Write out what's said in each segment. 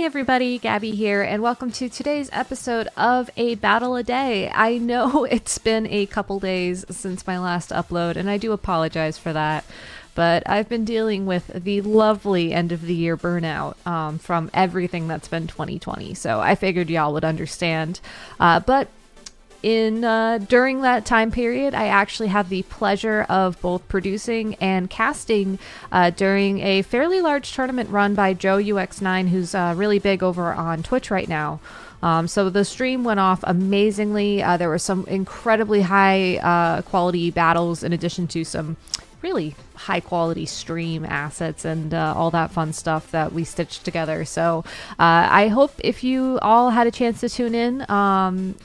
everybody, Gabby here, and welcome to today's episode of A Battle a Day. I know it's been a couple days since my last upload, and I do apologize for that, but I've been dealing with the lovely end of the year burnout from everything that's been 2020, so I figured y'all would understand. But during that time period, I actually had the pleasure of both producing and casting during a fairly large tournament run by Joe UX9, who's really big over on Twitch right now. So the stream went off amazingly. There were some incredibly high quality battles in addition to some really high quality stream assets and all that fun stuff that we stitched together. So I hope if you all had a chance to tune in,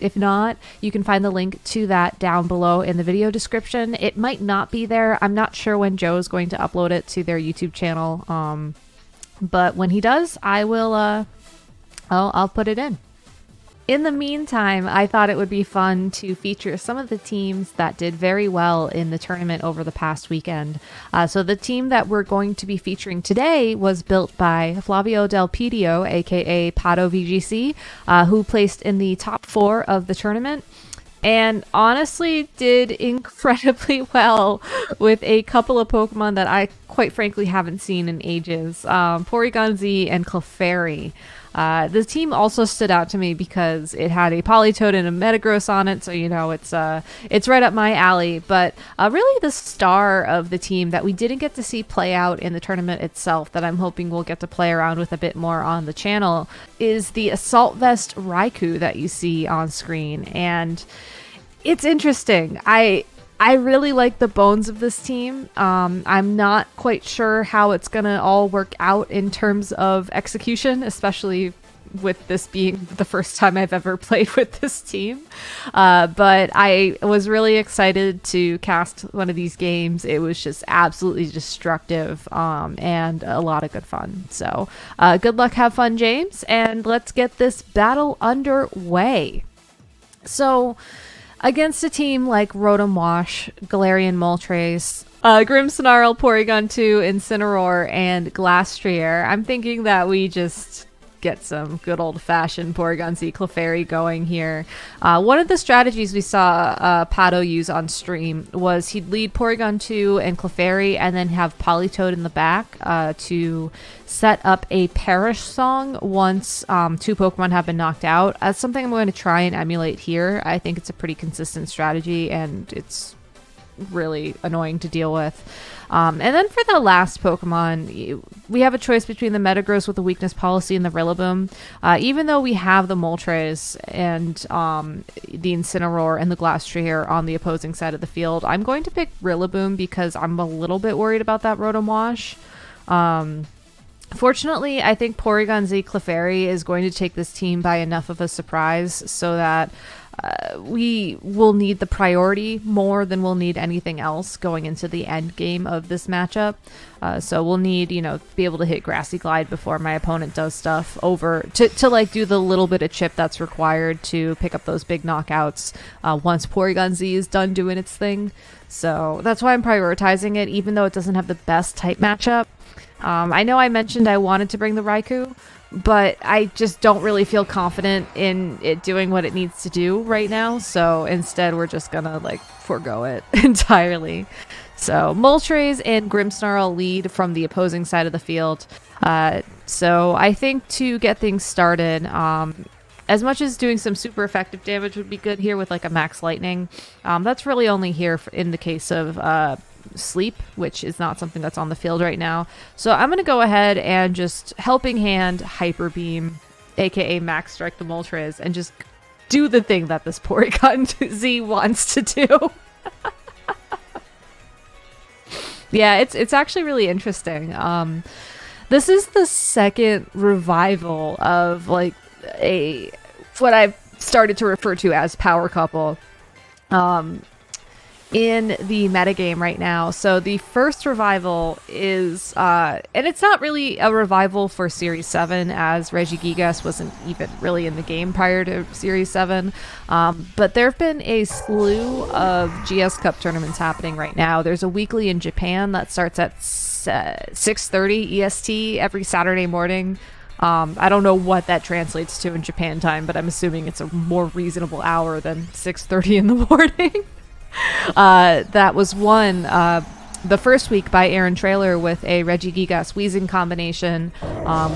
if not, you can find the link to that down below in the video description. It might not be there. I'm not sure when Joe is going to upload it to their YouTube channel. But when he does, I will, I'll put it in. In the meantime, I thought it would be fun to feature some of the teams that did very well in the tournament over the past weekend. So the team that we're going to be featuring today was built by Flavio Del Pidio, aka Pato VGC, who placed in the top 4 of the tournament, and honestly did incredibly well with a couple of Pokemon that I quite frankly haven't seen in ages, PORYGON-Z and CLEFAIRY. The team also stood out to me because it had a Politoed and a Metagross on it, so you know it's right up my alley. But really the star of the team that we didn't get to see play out in the tournament itself, that I'm hoping we'll get to play around with a bit more on the channel, is the Assault Vest Raikou that you see on screen. And it's interesting. I really like the bones of this team. I'm not quite sure how it's gonna all work out in terms of execution, especially with this being the first time I've ever played with this team. But I was really excited to cast one of these games. It was just absolutely destructive and a lot of good fun. So good luck, have fun, James, and let's get this battle underway. So against a team like Rotom Wash, Galarian Moltres, Grimmsnarl, Porygon-2, Incineroar, and Glastrier, I'm thinking that we just get some good old-fashioned Porygon-Z CLEFAIRY going here. One of the strategies we saw Pato use on stream was he'd lead Porygon-2 and CLEFAIRY and then have Politoed in the back to set up a Perish song once 2 Pokemon have been knocked out. That's something I'm going to try and emulate here. I think it's a pretty consistent strategy and it's really annoying to deal with. And then for the last Pokemon, we have a choice between the Metagross with the Weakness Policy and the Rillaboom. Even though we have the Moltres and the Incineroar and the Glastrier on the opposing side of the field, I'm going to pick Rillaboom because I'm a little bit worried about that Rotom Wash. Fortunately, I think Porygon-Z CLEFAIRY is going to take this team by enough of a surprise so that we will need the priority more than we'll need anything else going into the end game of this matchup. So we'll need, you know, be able to hit Grassy Glide before my opponent does stuff over to like do the little bit of chip that's required to pick up those big knockouts once Porygon-Z is done doing its thing. So that's why I'm prioritizing it, even though it doesn't have the best type matchup. I know I mentioned I wanted to bring the Raikou, but I just don't really feel confident in it doing what it needs to do right now. So instead, we're just gonna like forego it entirely. So Moltres and Grimmsnarl lead from the opposing side of the field. So I think to get things started, as much as doing some super effective damage would be good here with like a Max Lightning, that's really only here in the case of Sleep, which is not something that's on the field right now. So I'm going to go ahead and just Helping Hand Hyper Beam, aka Max Strike the Moltres, and just do the thing that this Porygon-Z wants to do. Yeah, it's actually really interesting. This is the second revival of like what I've started to refer to as power couple in the metagame right now. So the first revival is, and it's not really a revival for Series 7, as Regigigas wasn't even really in the game prior to Series 7, but there have been a slew of GS Cup tournaments happening right now. There's a weekly in Japan that starts at 6:30 EST every Saturday morning. I don't know what that translates to in Japan time, but I'm assuming it's a more reasonable hour than 6:30 in the morning. That was one. The first week by Aaron Trailer with a Regigigas Weezing combination.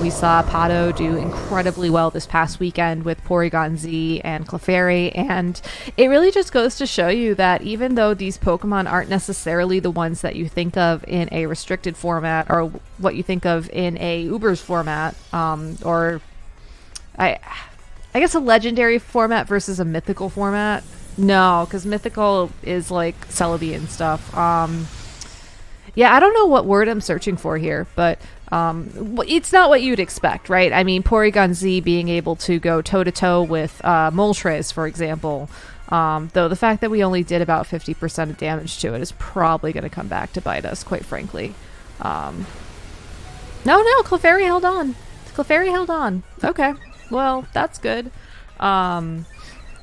We saw Pato do incredibly well this past weekend with Porygon-Z and Clefairy, and it really just goes to show you that even though these Pokemon aren't necessarily the ones that you think of in a restricted format or what you think of in a Ubers format, or I guess a legendary format versus a mythical format. No, because mythical is like Celebi and stuff. Yeah, I don't know what word I'm searching for here, but it's not what you'd expect, right? I mean, Porygon-Z being able to go toe-to-toe with Moltres, for example, though the fact that we only did about 50% of damage to it is probably going to come back to bite us, quite frankly. No, Clefairy held on. Clefairy held on. Okay, well, that's good.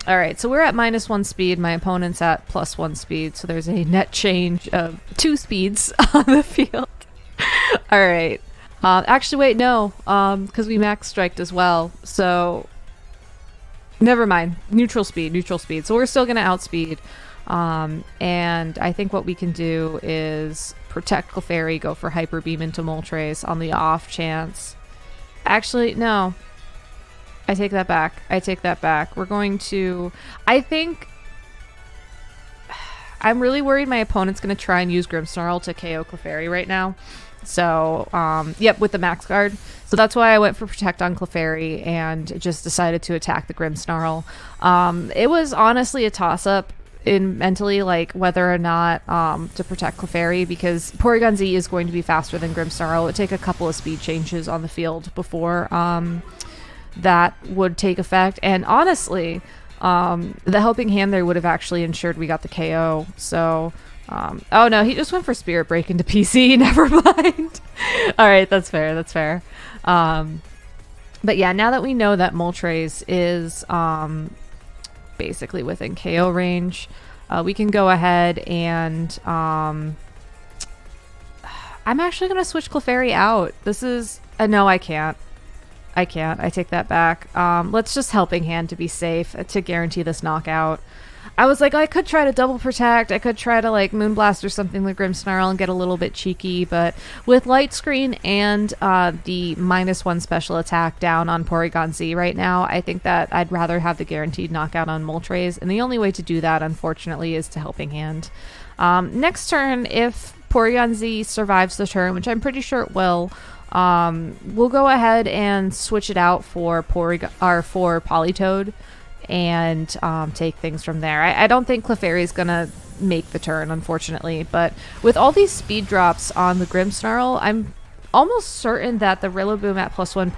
All right, so we're at -1 speed. My opponent's at +1 speed, so there's a net change of 2 speeds on the field. All right. Actually, wait, no, because we max striked as well. So never mind. Neutral speed. So we're still going to outspeed. And I think what we can do is protect Clefairy, go for Hyper Beam into Moltres on the off chance. Actually, no. I take that back. We're going to... I think... I'm really worried my opponent's going to try and use Grimmsnarl to KO Clefairy right now. So, yep, with the max guard. So that's why I went for Protect on Clefairy and just decided to attack the Grimmsnarl. It was honestly a toss-up in mentally, like, whether or not to protect Clefairy, because Porygon-Z is going to be faster than Grimmsnarl. It would take a couple of speed changes on the field before... that would take effect, and honestly the helping hand there would have actually ensured we got the KO. So oh no, he just went for Spirit Break into PC. Never mind. All right, that's fair. But yeah, now that we know that Moltres is basically within KO range, we can go ahead and I'm actually gonna switch Clefairy out. This is no, I can't. I take that back. Let's just Helping Hand to be safe, to guarantee this knockout. I was like, I could try to double protect. I could try to like Moonblast or something with Grimmsnarl and get a little bit cheeky, but with Light Screen and the -1 special attack down on Porygon-Z right now, I think that I'd rather have the guaranteed knockout on Moltres, and the only way to do that, unfortunately, is to Helping Hand. Next turn, if Porygon-Z survives the turn, which I'm pretty sure it will, we'll go ahead and switch it out for Politoed and take things from there. I don't think Clefairy is gonna make the turn, unfortunately, but with all these speed drops on the Grimmsnarl, I'm almost certain that the Rillaboom at +1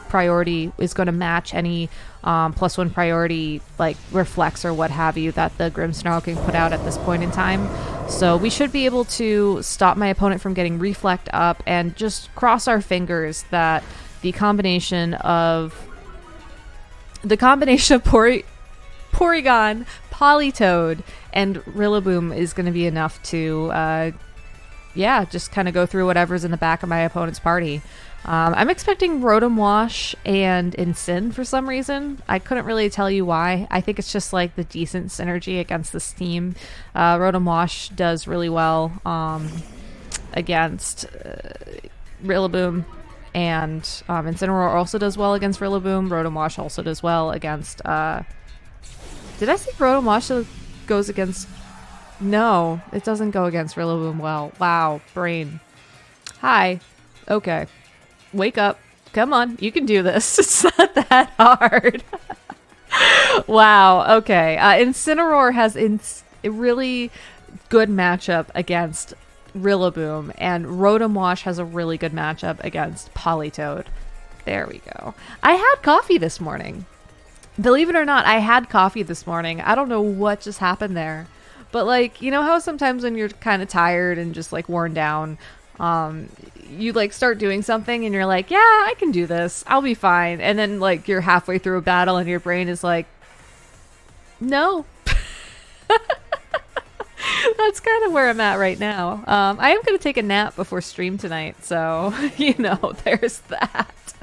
priority is going to match any +1 priority like reflex or what have you that the Grimmsnarl can put out at this point in time. So we should be able to stop my opponent from getting Reflect up and just cross our fingers that the combination of Porygon, Politoed, and Rillaboom is going to be enough to yeah, just kind of go through whatever's in the back of my opponent's party. I'm expecting Rotom Wash and Incin for some reason. I couldn't really tell you why. I think it's just like the decent synergy against this team. Rotom Wash does really well against Rillaboom, and Incineroar also does well against Rillaboom. Rotom Wash also does well against... did I say Rotom Wash goes against... No, it doesn't go against Rillaboom well. Wow, brain. Hi. Okay. Wake up. Come on, you can do this. It's not that hard. Wow, okay. Incineroar has a really good matchup against Rillaboom, and Rotom Wash has a really good matchup against Politoed. There we go. I had coffee this morning. Believe it or not, I had coffee this morning. I don't know what just happened there. But, like, you know how sometimes when you're kind of tired and just, like, worn down, you, like, start doing something and you're like, yeah, I can do this. I'll be fine. And then, like, you're halfway through a battle and your brain is like, no. That's kind of where I'm at right now. I am going to take a nap before stream tonight. So, you know, there's that.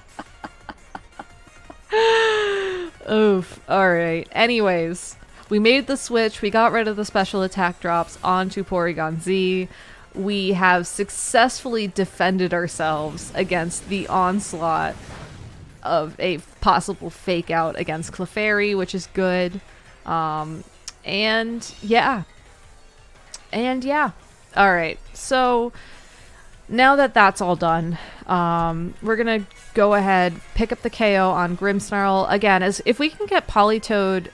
Oof. Alright. Anyways, we made the switch. We got rid of the special attack drops onto Porygon-Z. We have successfully defended ourselves against the onslaught of a possible fake out against Clefairy, which is good. And yeah. Alright, so now that that's all done, we're gonna go ahead, pick up the KO on Grimmsnarl. Again, as if we can get Politoed,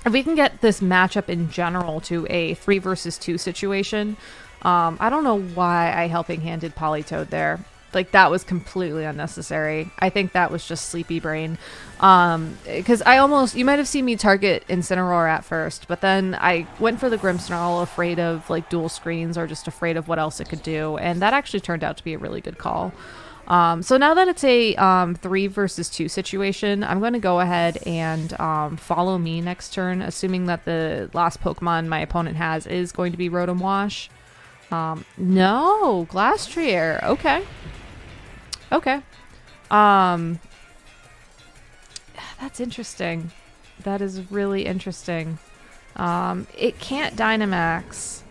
if we can get this matchup in general to a 3 versus 2 situation, I don't know why I helping handed Politoed there. Like, that was completely unnecessary. I think that was just sleepy brain. Because you might have seen me target Incineroar at first, but then I went for the Grimmsnarl afraid of, like, dual screens or just afraid of what else it could do, and that actually turned out to be a really good call. So now that it's a 3 versus 2 situation, I'm going to go ahead and follow me next turn, assuming that the last Pokemon my opponent has is going to be Rotom Wash. No, Glastrier. Okay. That's interesting. That is really interesting. It can't Dynamax.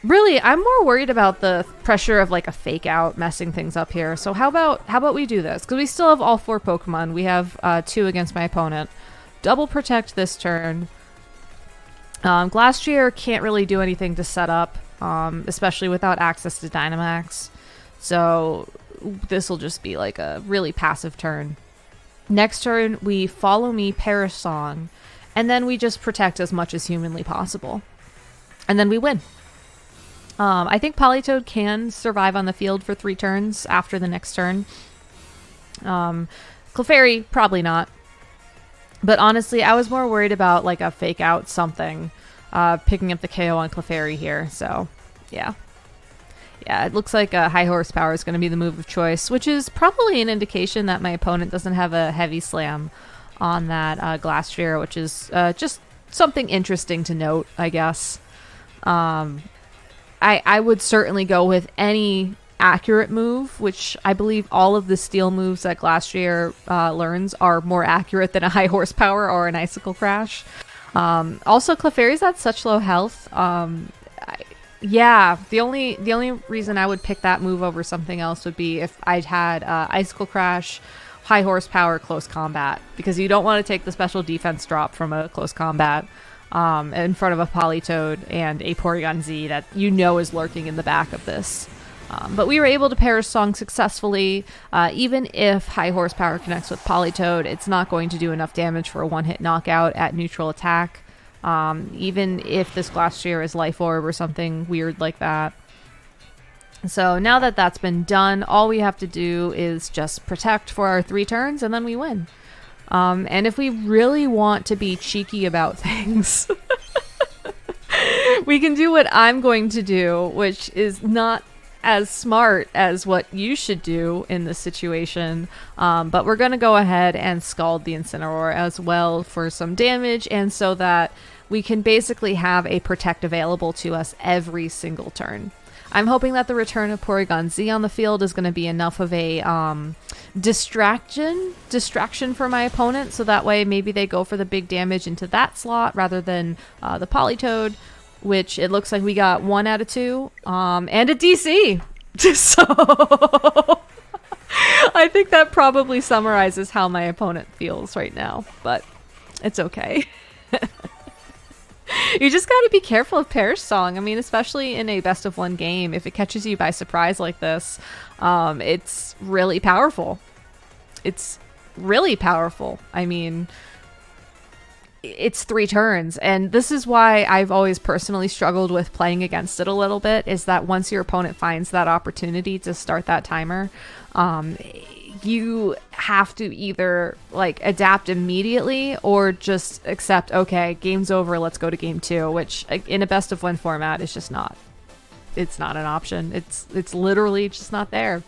Really, I'm more worried about the pressure of like a fake out messing things up here. So how about we do this? Because we still have all 4 Pokemon. We have 2 against my opponent. Double Protect this turn. Glastrier can't really do anything to set up, especially without access to Dynamax. So this will just be like a really passive turn. Next turn, we follow me Perish Song, and then we just protect as much as humanly possible. And then we win. I think Politoed can survive on the field for 3 turns after the next turn. Clefairy, probably not. But honestly, I was more worried about like a fake out something, picking up the KO on Clefairy here. So, yeah. Yeah, it looks like a high horsepower is going to be the move of choice, which is probably an indication that my opponent doesn't have a heavy slam on that Glastrier, which is just something interesting to note, I guess. I would certainly go with any accurate move, which I believe all of the steel moves that Glastrier learns are more accurate than a high horsepower or an Icicle Crash. Also, Clefairy's at such low health. Yeah, the only reason I would pick that move over something else would be if I'd had Icicle Crash, high horsepower, close combat, because you don't want to take the special defense drop from a close combat in front of a Politoed and a Porygon-Z that you know is lurking in the back of this. But we were able to Perish Song successfully. Even if high horsepower connects with Politoed, it's not going to do enough damage for a one-hit knockout at neutral attack. Even if this Glastrier is Life Orb or something weird like that. So now that that's been done, all we have to do is just protect for our 3 turns and then we win. And if we really want to be cheeky about things, we can do what I'm going to do, which is not as smart as what you should do in this situation. But we're going to go ahead and Scald the Incineroar as well for some damage, and so that we can basically have a Protect available to us every single turn. I'm hoping that the return of Porygon-Z on the field is going to be enough of a distraction for my opponent, so that way maybe they go for the big damage into that slot rather than the Politoed, which it looks like we got 1 out of 2, and a DC. So I think that probably summarizes how my opponent feels right now, but it's okay. You just got to be careful of Perish Song. I mean, especially in a best of 1 game, if it catches you by surprise like this, it's really powerful. It's really powerful. I mean, it's 3 turns, and this is why I've always personally struggled with playing against it a little bit, is that once your opponent finds that opportunity to start that timer, you have to either like adapt immediately or just accept, okay, game's over, let's go to game 2, which in a best of 1 format is just not, it's not an option. It's literally just not there.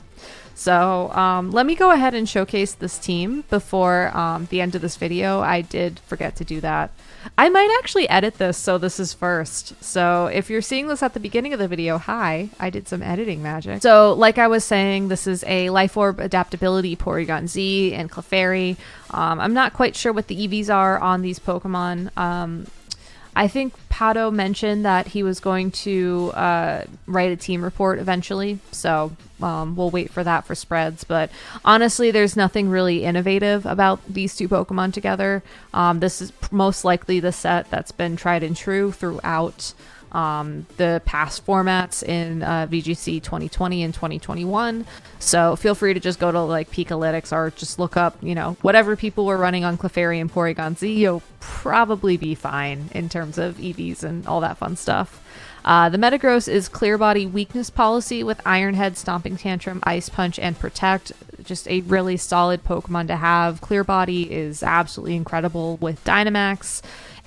So let me go ahead and showcase this team before the end of this video. I did forget to do that. I might actually edit this so this is first. So if you're seeing this at the beginning of the video, hi, I did some editing magic. So like I was saying, this is a Life Orb Adaptability PORYGON-Z and CLEFAIRY. I'm not quite sure what the EVs are on these Pokemon. I think Pato mentioned that he was going to write a team report eventually, so we'll wait for that for spreads. But honestly, there's nothing really innovative about these two Pokemon together. This is most likely the set that's been tried and true throughout the past formats in VGC 2020 and 2021. So feel free to just go to like Pikalytics or just look up, you know, whatever people were running on CLEFAIRY and PORYGON-Z. You'll probably be fine in terms of EVs and all that fun stuff. The Metagross is Clear Body Weakness Policy with Iron Head, Stomping Tantrum, Ice Punch, and Protect. Just a really solid Pokemon to have. Clear Body is absolutely incredible with Dynamax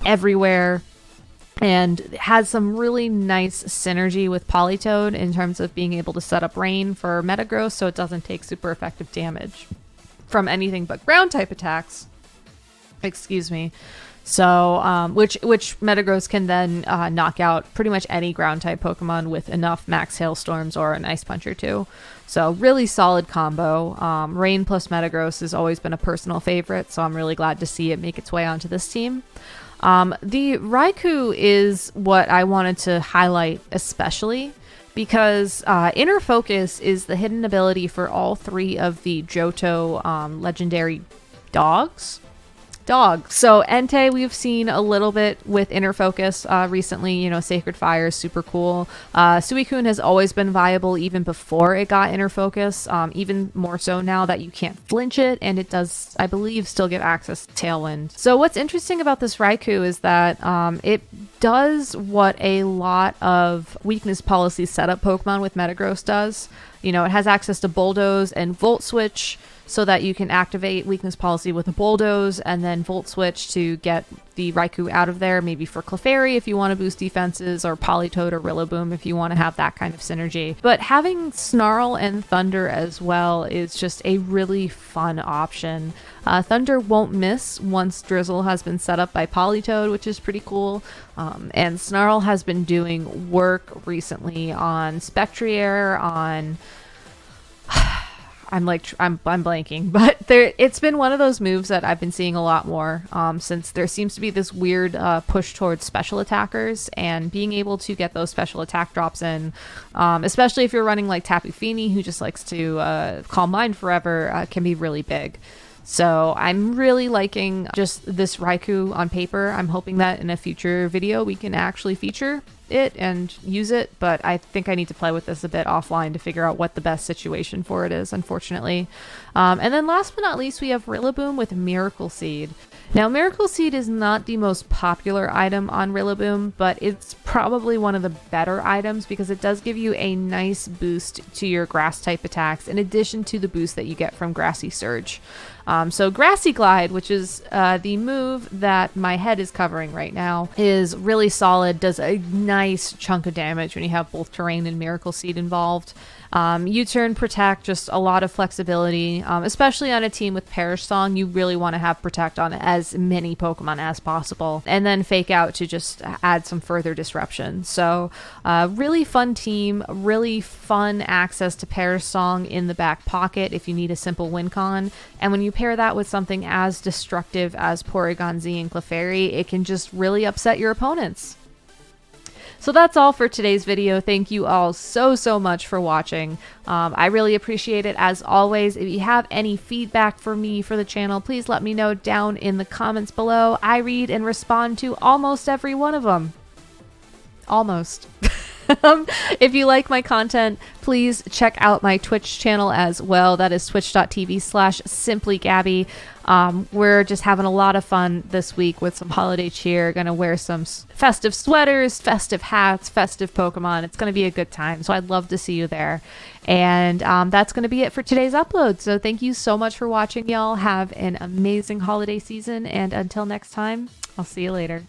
everywhere, and has some really nice synergy with Politoed in terms of being able to set up Rain for Metagross so it doesn't take super effective damage from anything but ground type attacks. Excuse me. So, which Metagross can then knock out pretty much any ground type Pokemon with enough max Hailstorms or an Ice Punch or two. So really solid combo. Rain plus Metagross has always been a personal favorite, so I'm really glad to see it make its way onto this team. The Raikou is what I wanted to highlight especially because Inner Focus is the hidden ability for all three of the Johto legendary dogs. So Entei we've seen a little bit with Inner Focus recently. You know, Sacred Fire is super cool. Suicune has always been viable even before it got Inner Focus, even more so now that you can't flinch it, and it does, I believe, still get access to Tailwind. So what's interesting about this Raikou is that it does what a lot of weakness policy setup Pokemon with Metagross does. You know, it has access to Bulldoze and Volt Switch, so that you can activate weakness policy with a Bulldoze and then Volt Switch to get the Raikou out of there, maybe for CLEFAIRY if you want to boost defenses, or Politoed or Rillaboom if you want to have that kind of synergy. But having Snarl and Thunder as well is just a really fun option. Thunder won't miss once Drizzle has been set up by Politoed, which is pretty cool. And Snarl has been doing work recently on Spectrier, on... I'm blanking, but it's been one of those moves that I've been seeing a lot more since there seems to be this weird push towards special attackers, and being able to get those special attack drops in, especially if you're running like Tapu Fini, who just likes to Calm Mind forever, can be really big. So I'm really liking just this Raikou on paper. I'm hoping that in a future video we can actually feature it and use it, but I think I need to play with this a bit offline to figure out what the best situation for it is, unfortunately. And then last but not least, we have Rillaboom with Miracle Seed. Now, Miracle Seed is not the most popular item on Rillaboom, but it's probably one of the better items because it does give you a nice boost to your grass type attacks in addition to the boost that you get from Grassy Surge. So Grassy Glide, which is the move that my head is covering right now, is really solid, does a nice chunk of damage when you have both Terrain and Miracle Seed involved. U-turn, Protect, just a lot of flexibility, especially on a team with Perish Song. You really want to have Protect on as many Pokemon as possible, and then Fake Out to just add some further disruption. So really fun team, really fun access to Perish Song in the back pocket if you need a simple win con, and when you pair that with something as destructive as Porygon-Z and CLEFAIRY, it can just really upset your opponents. So that's all for today's video. Thank you all so much for watching. I really appreciate it as always. If you have any feedback for me for the channel, please let me know down in the comments below. I read and respond to almost every one of them. Almost. If you like my content, please check out my Twitch channel as well. That is twitch.tv/simplygabby. We're just having a lot of fun this week with some holiday cheer. Gonna wear some festive sweaters, festive hats, festive Pokemon. It's gonna be a good time, so I'd love to see you there. And that's gonna be it for today's upload. So thank you so much for watching, y'all. Have an amazing holiday season, and until next time, I'll see you later.